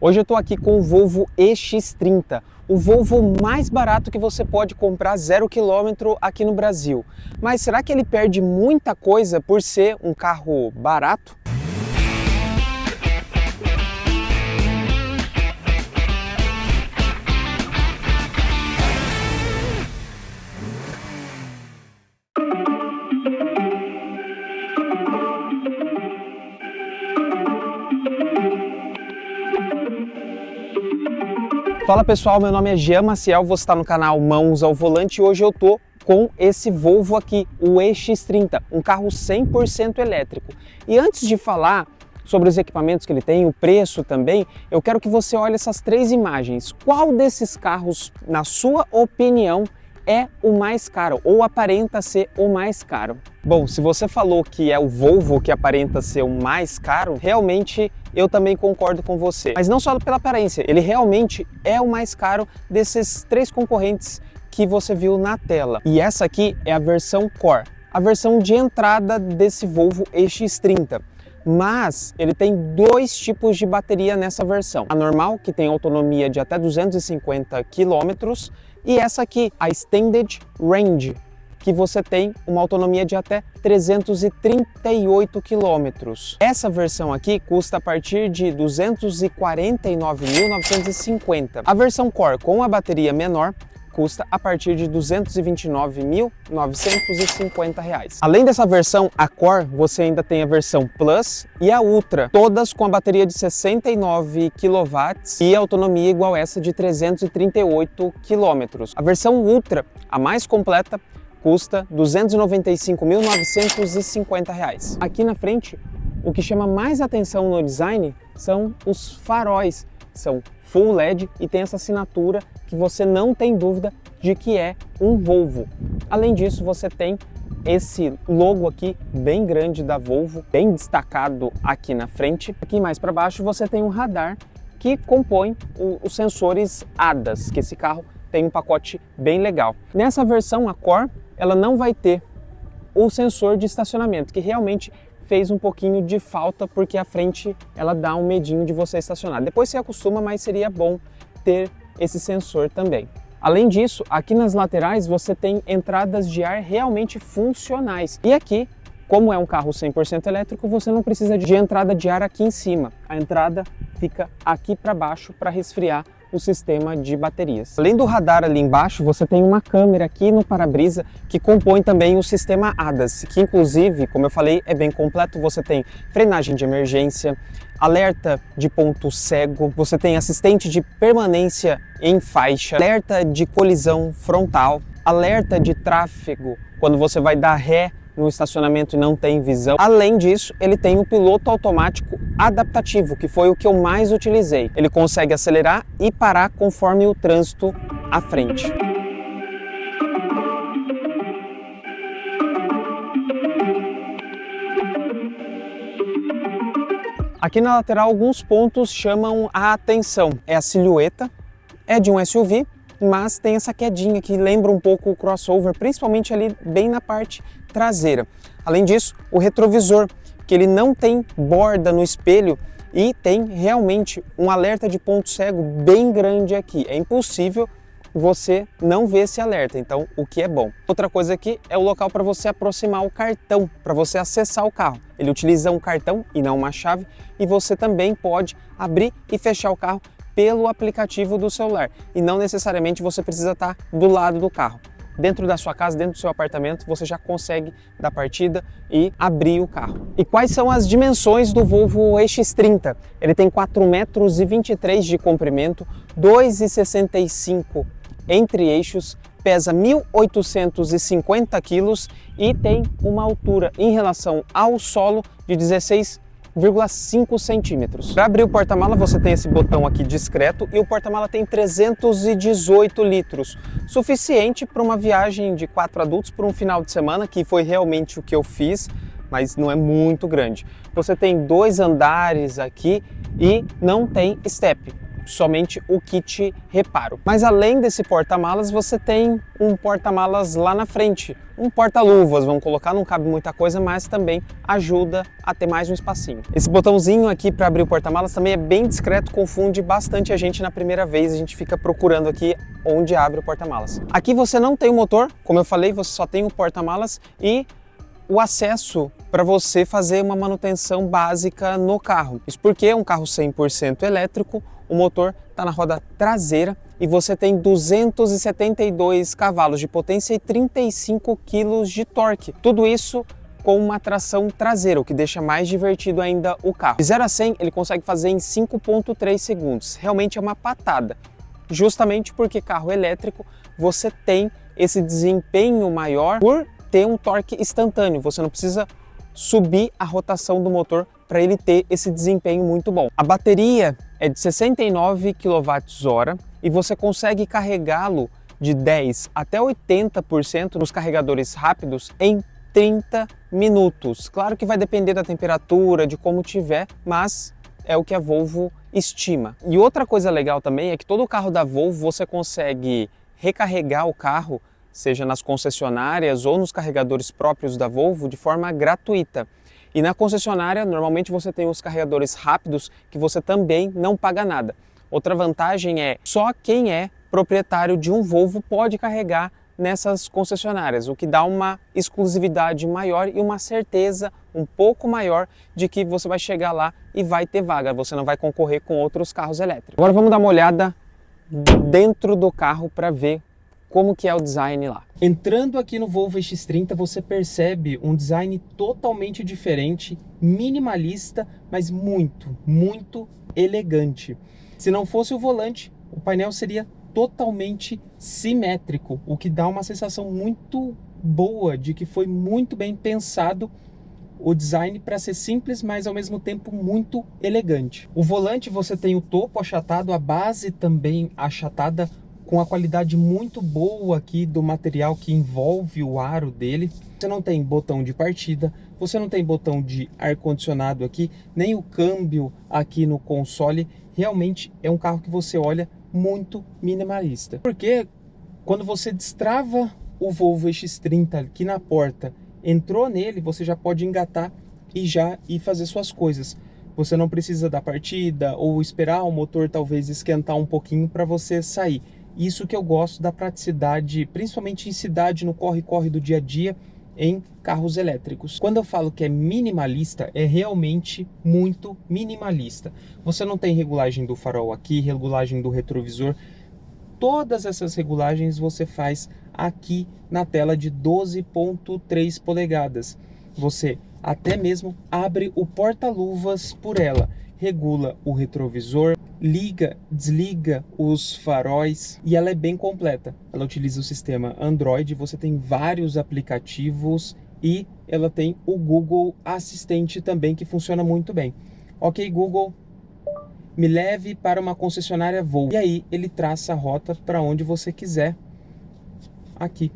Hoje eu estou aqui com o Volvo EX30, o Volvo mais barato que você pode comprar 0 km aqui no Brasil. Mas será que ele perde muita coisa por ser um carro barato? Fala pessoal, meu nome é Jean Maciel, você está no canal Mãos ao Volante e hoje eu tô com esse Volvo aqui, o EX30, um carro 100% elétrico. E antes de falar sobre os equipamentos que ele tem, o preço também, eu quero que você olhe essas três imagens. Qual desses carros, na sua opinião, é o mais caro ou aparenta ser o mais caro? Bom, se você falou que é o Volvo que aparenta ser o mais caro, realmente eu também concordo com você. Mas não só pela aparência, ele realmente é o mais caro desses três concorrentes que você viu na tela. E essa aqui é a versão Core, a versão de entrada desse Volvo EX30. Mas ele tem dois tipos de bateria nessa versão. A normal, que tem autonomia de até 250 km, e essa aqui, a Extended Range, que você tem uma autonomia de até 338 km. Essa versão aqui custa a partir de 249.950. A versão Core com a bateria menor custa a partir de R$ 229.950. Além dessa versão, a Core, você ainda tem a versão Plus e a Ultra, todas com a bateria de 69 kW e autonomia igual essa de 338 km. A versão Ultra, a mais completa, custa R$ 295.950. Aqui na frente, o que chama mais atenção no design são os faróis. São Full LED e tem essa assinatura que você não tem dúvida de que é um Volvo. Além disso, você tem esse logo aqui bem grande da Volvo, bem destacado aqui na frente. Aqui mais para baixo você tem um radar que compõe os sensores ADAS, que esse carro tem um pacote bem legal. Nessa versão, a Core, ela não vai ter o sensor de estacionamento, que realmente fez um pouquinho de falta, porque a frente ela dá um medinho de você estacionar. Depois você acostuma, mas seria bom ter esse sensor também. Além disso, aqui nas laterais você tem entradas de ar realmente funcionais. E aqui, como é um carro 100% elétrico, você não precisa de entrada de ar aqui em cima. A entrada fica aqui para baixo para resfriar o sistema de baterias. Além do radar ali embaixo, você tem uma câmera aqui no para-brisa que compõe também o sistema ADAS, que inclusive, como eu falei, é bem completo. Você tem frenagem de emergência, alerta de ponto cego, você tem assistente de permanência em faixa, alerta de colisão frontal, alerta de tráfego quando você vai dar ré no estacionamento e não tem visão. Além disso, ele tem o piloto automático adaptativo, que foi o que eu mais utilizei. Ele consegue acelerar e parar conforme o trânsito à frente. Aqui na lateral, alguns pontos chamam a atenção. É a silhueta, é de um SUV, mas tem essa quedinha que lembra um pouco o crossover, principalmente ali bem na parte traseira. Além disso, o retrovisor, que ele não tem borda no espelho e tem realmente um alerta de ponto cego bem grande aqui. É impossível você não ver esse alerta, então o que é bom. Outra coisa aqui é o local para você aproximar o cartão, para você acessar o carro. Ele utiliza um cartão e não uma chave, e você também pode abrir e fechar o carro pelo aplicativo do celular, e não necessariamente você precisa estar do lado do carro. Dentro da sua casa, dentro do seu apartamento, você já consegue dar partida e abrir o carro. E quais são as dimensões do Volvo EX30? Ele tem 4,23 m de comprimento, 2,65 entre eixos, pesa 1.850 kg e tem uma altura em relação ao solo de 16,5 centímetros. Para abrir o porta-mala você tem esse botão aqui discreto e o porta-mala tem 318 litros, suficiente para uma viagem de 4 adultos por um final de semana, que foi realmente o que eu fiz, mas não é muito grande. Você tem 2 andares aqui e não tem step. somente o kit reparo. Mas além desse porta-malas, você tem um porta-malas lá na frente, um porta-luvas, vamos colocar, não cabe muita coisa, mas também ajuda a ter mais um espacinho. Esse botãozinho aqui para abrir o porta-malas também é bem discreto, confunde bastante a gente na primeira vez, a gente fica procurando aqui onde abre o porta-malas. Aqui você não tem o motor, como eu falei, você só tem o porta-malas e o acesso para você fazer uma manutenção básica no carro. Isso porque é um carro 100% elétrico, o motor está na roda traseira e você tem 272 cavalos de potência e 35 kg de torque. Tudo isso com uma tração traseira, o que deixa mais divertido ainda o carro. De 0 a 100 ele consegue fazer em 5,3 segundos. Realmente é uma patada. Justamente porque carro elétrico você tem esse desempenho maior por ter um torque instantâneo, você não precisa subir a rotação do motor para ele ter esse desempenho muito bom. A bateria é de 69 kWh e você consegue carregá-lo de 10 até 80% nos carregadores rápidos em 30 minutos. Claro que vai depender da temperatura, de como tiver, mas é o que a Volvo estima. E outra coisa legal também é que todo carro da Volvo você consegue recarregar o carro, seja nas concessionárias ou nos carregadores próprios da Volvo, de forma gratuita. E na concessionária, normalmente você tem os carregadores rápidos que você também não paga nada. Outra vantagem é só quem é proprietário de um Volvo pode carregar nessas concessionárias, o que dá uma exclusividade maior e uma certeza um pouco maior de que você vai chegar lá e vai ter vaga, você não vai concorrer com outros carros elétricos. Agora vamos dar uma olhada dentro do carro para ver como que é o design lá. Entrando aqui no Volvo EX30, você percebe um design totalmente diferente, minimalista, mas muito elegante. Se não fosse o volante, o painel seria totalmente simétrico, o que dá uma sensação muito boa de que foi muito bem pensado o design para ser simples, mas ao mesmo tempo muito elegante. O volante você tem o topo achatado, a base também achatada, com a qualidade muito boa aqui do material que envolve o aro dele. Você não tem botão de partida, você não tem botão de ar-condicionado aqui, nem o câmbio aqui no console. Realmente é um carro que você olha muito minimalista. Porque quando você destrava o Volvo EX30 aqui na porta, entrou nele, você já pode engatar e já ir fazer suas coisas. Você não precisa dar partida ou esperar o motor talvez esquentar um pouquinho para você sair. Isso que eu gosto da praticidade, principalmente em cidade, no corre-corre do dia a dia, em carros elétricos. Quando eu falo que é minimalista, é realmente muito minimalista. Você não tem regulagem do farol aqui, regulagem do retrovisor. Todas essas regulagens você faz aqui na tela de 12,3 polegadas. Você até mesmo abre o porta-luvas por ela. Regula o retrovisor, liga, desliga os faróis e ela é bem completa. Ela utiliza o sistema Android, você tem vários aplicativos e ela tem o Google Assistente também que funciona muito bem. Ok, Google, me leve para uma concessionária Volvo. E aí ele traça a rota para onde você quiser aqui.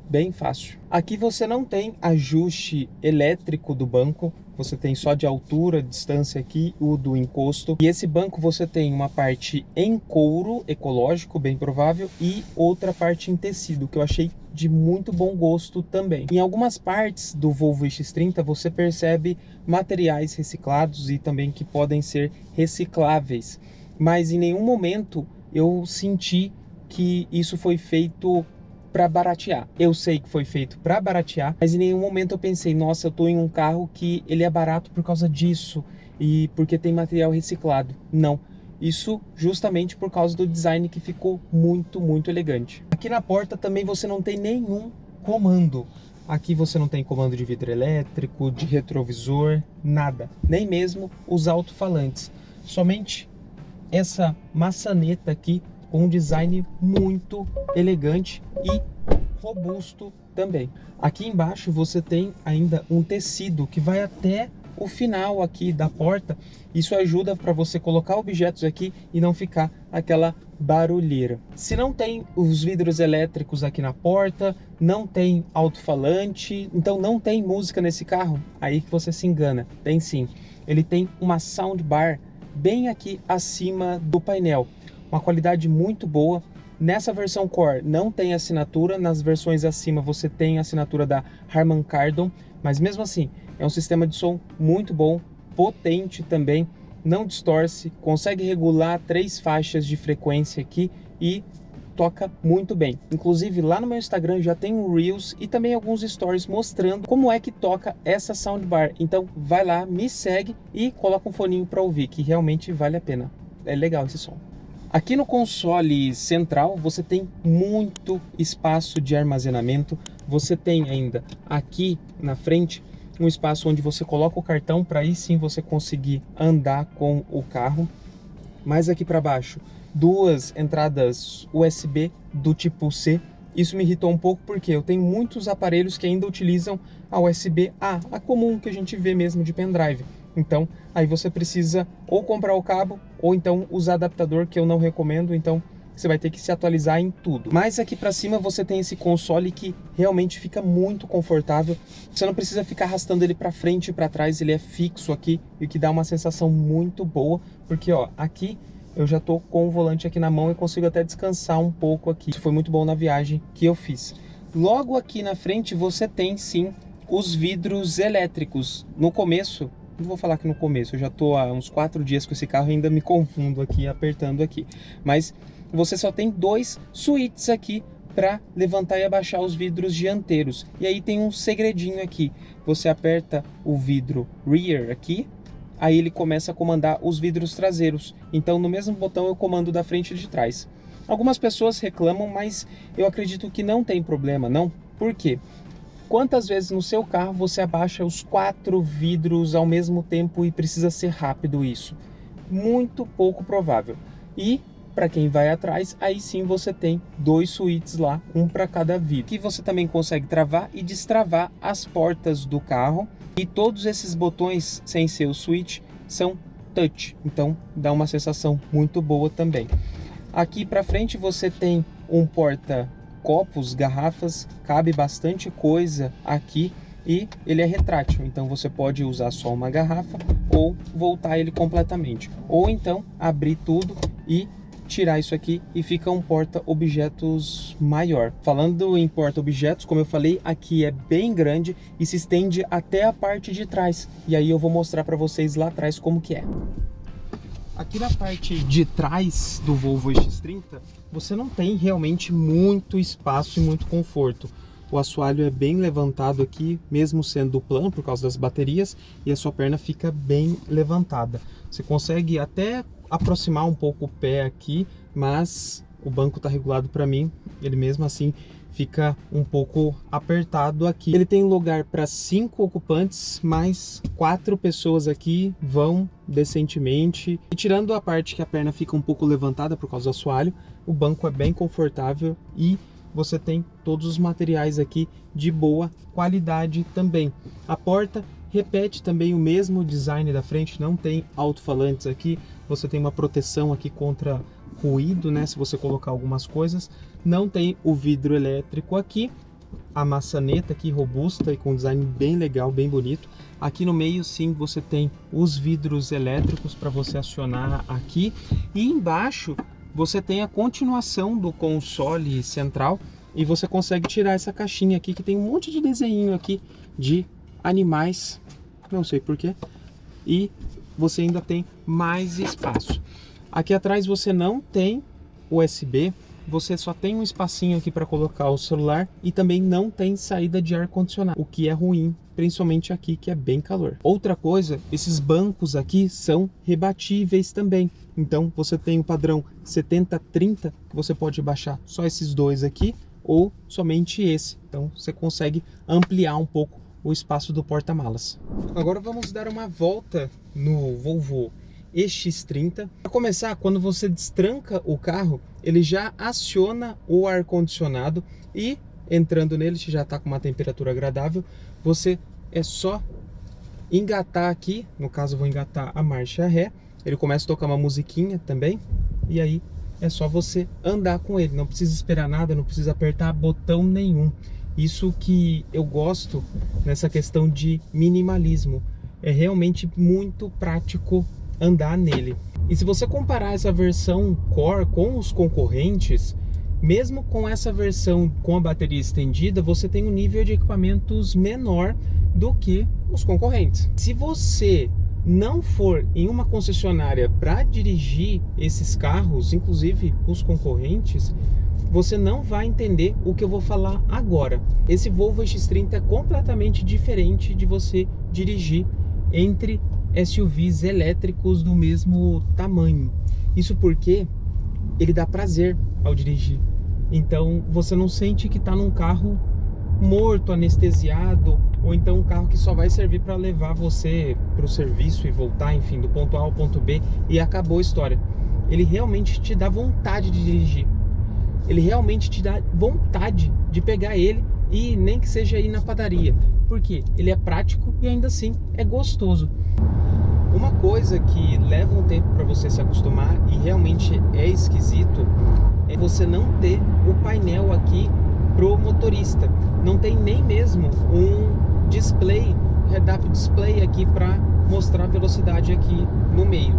Bem fácil. Aqui você não tem ajuste elétrico do banco, você tem só de altura, distância aqui, o do encosto. E esse banco você tem uma parte em couro ecológico, bem provável, e outra parte em tecido, que eu achei de muito bom gosto também. Em algumas partes do Volvo EX30 você percebe materiais reciclados e também que podem ser recicláveis, mas em nenhum momento eu senti que isso foi feito para baratear. Eu sei que foi feito para baratear, mas em nenhum momento eu pensei, nossa, eu tô em um carro que ele é barato por causa disso e porque tem material reciclado. Não. Isso justamente por causa do design que ficou muito elegante. Aqui na porta também você não tem nenhum comando. Aqui você não tem comando de vidro elétrico, de retrovisor, nada. Nem mesmo os alto-falantes. Somente essa maçaneta aqui com um design muito elegante e robusto também. Aqui embaixo você tem ainda um tecido que vai até o final aqui da porta. Isso ajuda para você colocar objetos aqui e não ficar aquela barulheira. Se não tem os vidros elétricos aqui na porta, não tem alto-falante, então não tem música nesse carro, aí que você se engana. Tem sim. Ele tem uma soundbar bem aqui acima do painel. Uma qualidade muito boa. Nessa versão Core não tem assinatura, nas versões acima você tem a assinatura da Harman Kardon, mas mesmo assim é um sistema de som muito bom, potente também, não distorce, consegue regular 3 faixas de frequência aqui e toca muito bem. Inclusive lá no meu Instagram já tem um Reels e também alguns stories mostrando como é que toca essa soundbar. Então vai lá, me segue e coloca um foninho para ouvir, que realmente vale a pena. É legal esse som. Aqui no console central você tem muito espaço de armazenamento. Você tem ainda aqui na frente um espaço onde você coloca o cartão para aí sim você conseguir andar com o carro. Mais aqui para baixo, 2 entradas USB do tipo C. Isso me irritou um pouco porque eu tenho muitos aparelhos que ainda utilizam a USB-A, a comum que a gente vê mesmo de pendrive. Então, aí você precisa ou comprar o cabo ou então usar adaptador, que eu não recomendo, então você vai ter que se atualizar em tudo. Mas aqui para cima você tem esse console que realmente fica muito confortável. Você não precisa ficar arrastando ele para frente e para trás, ele é fixo aqui, e que dá uma sensação muito boa, porque ó, aqui eu já tô com o volante aqui na mão e consigo até descansar um pouco aqui. Isso foi muito bom na viagem que eu fiz. Logo aqui na frente você tem sim os vidros elétricos. No começo, não vou falar que no começo, eu já tô há uns 4 dias com esse carro e ainda me confundo aqui, apertando aqui. Mas você só tem 2 switches aqui para levantar e abaixar os vidros dianteiros. E aí tem um segredinho aqui. Você aperta o vidro rear aqui, aí ele começa a comandar os vidros traseiros. Então no mesmo botão eu comando da frente e de trás. Algumas pessoas reclamam, mas eu acredito que não tem problema, não. Por quê? Quantas vezes no seu carro você abaixa os 4 vidros ao mesmo tempo e precisa ser rápido isso? Muito pouco provável. E para quem vai atrás, aí sim você tem 2 switches lá, um para cada vidro. Aqui você também consegue travar e destravar as portas do carro. E todos esses botões, sem ser o switch, são touch. Então dá uma sensação muito boa também. Aqui para frente você tem um porta-copos, garrafas, cabe bastante coisa aqui. E ele é retrátil, então você pode usar só uma garrafa ou voltar ele completamente. Ou então abrir tudo e tirar isso aqui e fica um porta-objetos maior. Falando em porta-objetos, como eu falei, aqui é bem grande e se estende até a parte de trás. E aí eu vou mostrar para vocês lá atrás como que é. Aqui na parte de trás do Volvo X30, você não tem realmente muito espaço e muito conforto. O assoalho é bem levantado aqui, mesmo sendo plano por causa das baterias, e a sua perna fica bem levantada. Você consegue até aproximar um pouco o pé aqui, mas o banco está regulado para mim, ele mesmo assim fica um pouco apertado aqui. Ele tem lugar para 5 ocupantes, mas 4 pessoas aqui vão decentemente. E tirando a parte que a perna fica um pouco levantada por causa do assoalho, o banco é bem confortável e você tem todos os materiais aqui de boa qualidade também. A porta repete também o mesmo design da frente, não tem alto-falantes aqui, você tem uma proteção aqui contra ruído, né, se você colocar algumas coisas. Não tem o vidro elétrico aqui, a maçaneta aqui robusta e com design bem legal, bem bonito. Aqui no meio sim você tem os vidros elétricos para você acionar aqui, e embaixo você tem a continuação do console central e você consegue tirar essa caixinha aqui que tem um monte de desenho aqui de animais, não sei porquê, e você ainda tem mais espaço. Aqui atrás você não tem USB, você só tem um espacinho aqui para colocar o celular e também não tem saída de ar-condicionado, o que é ruim, principalmente aqui que é bem calor. Outra coisa, esses bancos aqui são rebatíveis também, então você tem o padrão 70-30, que você pode baixar só esses 2 aqui ou somente esse, então você consegue ampliar um pouco o espaço do porta-malas. Agora vamos dar uma volta no Volvo X30. Para começar, quando você destranca o carro, ele já aciona o ar-condicionado e entrando nele, já está com uma temperatura agradável, você é só engatar aqui, no caso eu vou engatar a marcha ré, ele começa a tocar uma musiquinha também, e aí é só você andar com ele, não precisa esperar nada, não precisa apertar botão nenhum. Isso que eu gosto nessa questão de minimalismo, é realmente muito prático andar nele. E se você comparar essa versão Core com os concorrentes, mesmo com essa versão com a bateria estendida, você tem um nível de equipamentos menor do que os concorrentes. Se você não for em uma concessionária para dirigir esses carros, inclusive os concorrentes, você não vai entender o que eu vou falar agora. Esse Volvo X30 é completamente diferente de você dirigir entre SUVs elétricos do mesmo tamanho. Isso porque ele dá prazer ao dirigir. Então você não sente que está num carro morto, anestesiado, ou então um carro que só vai servir para levar você para o serviço e voltar, enfim, do ponto A ao ponto B e acabou a história. Ele realmente te dá vontade de dirigir. Ele realmente te dá vontade de pegar ele e nem que seja ir na padaria. Porque ele é prático e ainda assim é gostoso. Uma coisa que leva um tempo para você se acostumar e realmente é esquisito é você não ter o painel aqui pro motorista. Não tem nem mesmo um display, head-up display aqui para mostrar a velocidade aqui no meio.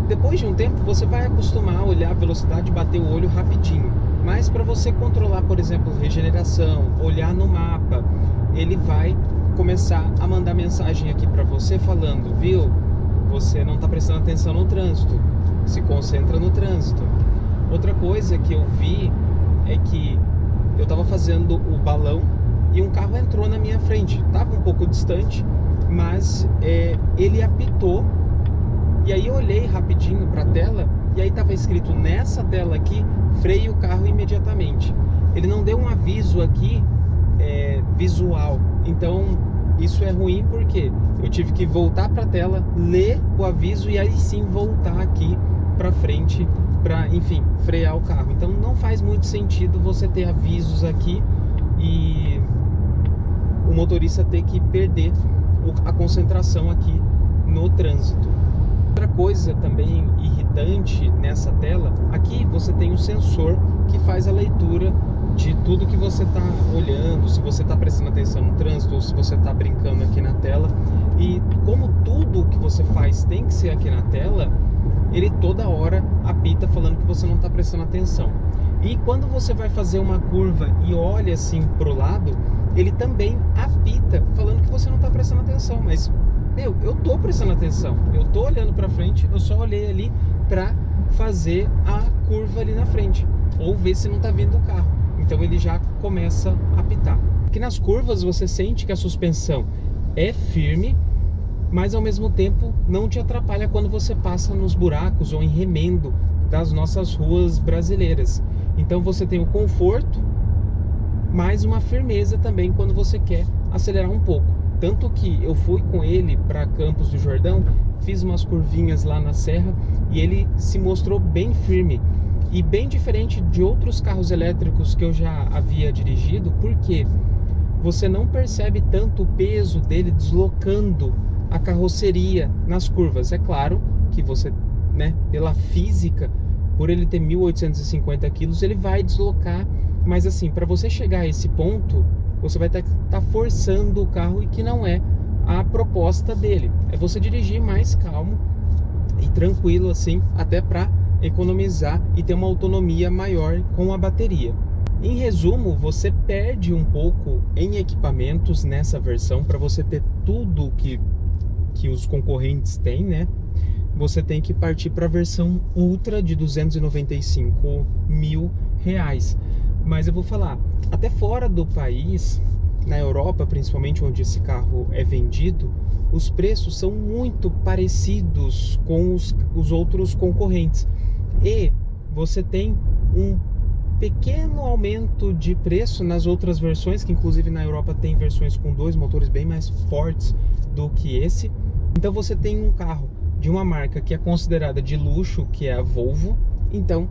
Depois de um tempo você vai acostumar a olhar a velocidade e bater o olho rapidinho. Mas para você controlar, por exemplo, regeneração, olhar no mapa, ele vai começar a mandar mensagem aqui para você falando, viu? Você não está prestando atenção no trânsito, se concentra no trânsito. Outra coisa que eu vi é que eu estava fazendo o balão e um carro entrou na minha frente. Estava um pouco distante, mas ele apitou. E aí eu olhei rapidinho para a tela e aí estava escrito nessa tela aqui, freie o carro imediatamente. Ele não deu um aviso aqui visual. Então isso é ruim porque eu tive que voltar para a tela, ler o aviso e aí sim voltar aqui para frente para, enfim, frear o carro. Então não faz muito sentido você ter avisos aqui e o motorista ter que perder a concentração aqui no trânsito. Outra coisa também irritante nessa tela, aqui você tem um sensor que faz a leitura de tudo que você está olhando, se você está prestando atenção no trânsito ou se você está brincando aqui na tela. E como tudo que você faz tem que ser aqui na tela, ele toda hora apita falando que você não está prestando atenção. E quando você vai fazer uma curva e olha assim para o lado, ele também apita falando que você não está prestando atenção. Mas, meu, eu tô prestando atenção, eu tô olhando para frente, eu só olhei ali para fazer a curva ali na frente, ou ver se não tá vindo o carro. Então ele já começa a apitar. Aqui nas curvas você sente que a suspensão é firme, mas ao mesmo tempo não te atrapalha quando você passa nos buracos ou em remendo das nossas ruas brasileiras. Então você tem o conforto, mas uma firmeza também quando você quer acelerar um pouco. Tanto que eu fui com ele para Campos do Jordão, fiz umas curvinhas lá na serra e ele se mostrou bem firme. E bem diferente de outros carros elétricos que eu já havia dirigido, porque você não percebe tanto o peso dele deslocando a carroceria nas curvas. É claro que você, né, pela física, por ele ter 1.850 quilos, ele vai deslocar, mas assim, para você chegar a esse ponto, você vai estar forçando o carro e que não é a proposta dele. É você dirigir mais calmo e tranquilo assim, até para economizar e ter uma autonomia maior com a bateria. Em resumo, você perde um pouco em equipamentos nessa versão. Para você ter tudo que os concorrentes têm, né? Você tem que partir para a versão Ultra de R$295 mil. Mas eu vou falar, até fora do país, na Europa principalmente, onde esse carro é vendido, os preços são muito parecidos com os outros concorrentes. E você tem um pequeno aumento de preço nas outras versões, que inclusive na Europa tem versões com dois motores bem mais fortes do que esse. Então você tem um carro de uma marca que é considerada de luxo, que é a Volvo. Então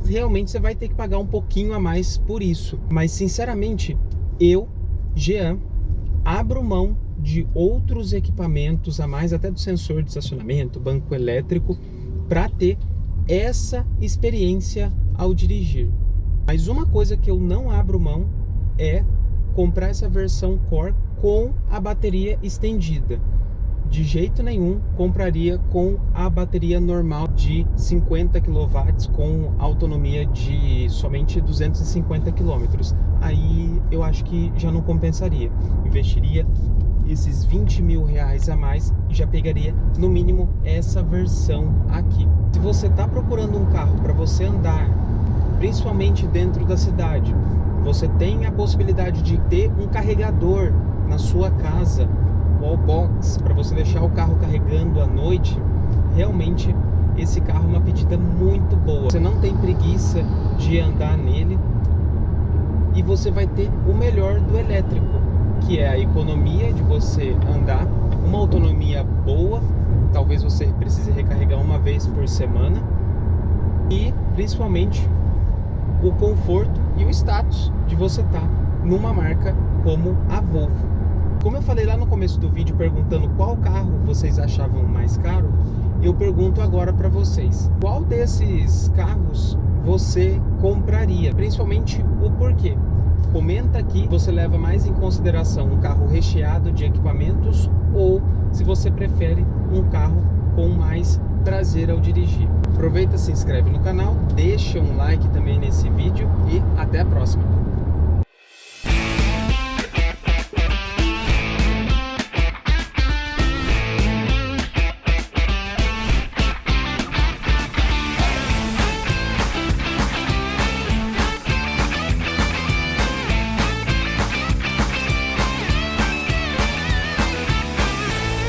realmente você vai ter que pagar um pouquinho a mais por isso. Mas sinceramente, eu, Jean, abro mão de outros equipamentos a mais, até do sensor de estacionamento, banco elétrico, para ter essa experiência ao dirigir. Mas uma coisa que eu não abro mão é comprar essa versão Core com a bateria estendida. de jeito nenhum compraria com a bateria normal de 50 kW com autonomia de somente 250 km. Aí eu acho que já não compensaria. Investiria esses 20 mil reais a mais e já pegaria no mínimo essa versão aqui. Se você está procurando um carro para você andar, principalmente dentro da cidade, você tem a possibilidade de ter um carregador na sua casa, wallbox, para você deixar o carro carregando à noite, realmente esse carro é uma pedida muito boa. Você não tem preguiça de andar nele e você vai ter o melhor do elétrico, que é a economia de você andar, uma autonomia boa, talvez você precise recarregar uma vez por semana, e principalmente o conforto e o status de você estar numa marca como a Volvo. Como eu falei lá no começo do vídeo perguntando qual carro vocês achavam mais caro, eu pergunto agora para vocês, qual desses carros você compraria, principalmente o porquê. Comenta aqui se você leva mais em consideração um carro recheado de equipamentos ou se você prefere um carro com mais prazer ao dirigir. Aproveita, se inscreve no canal, deixa um like também nesse vídeo e até a próxima.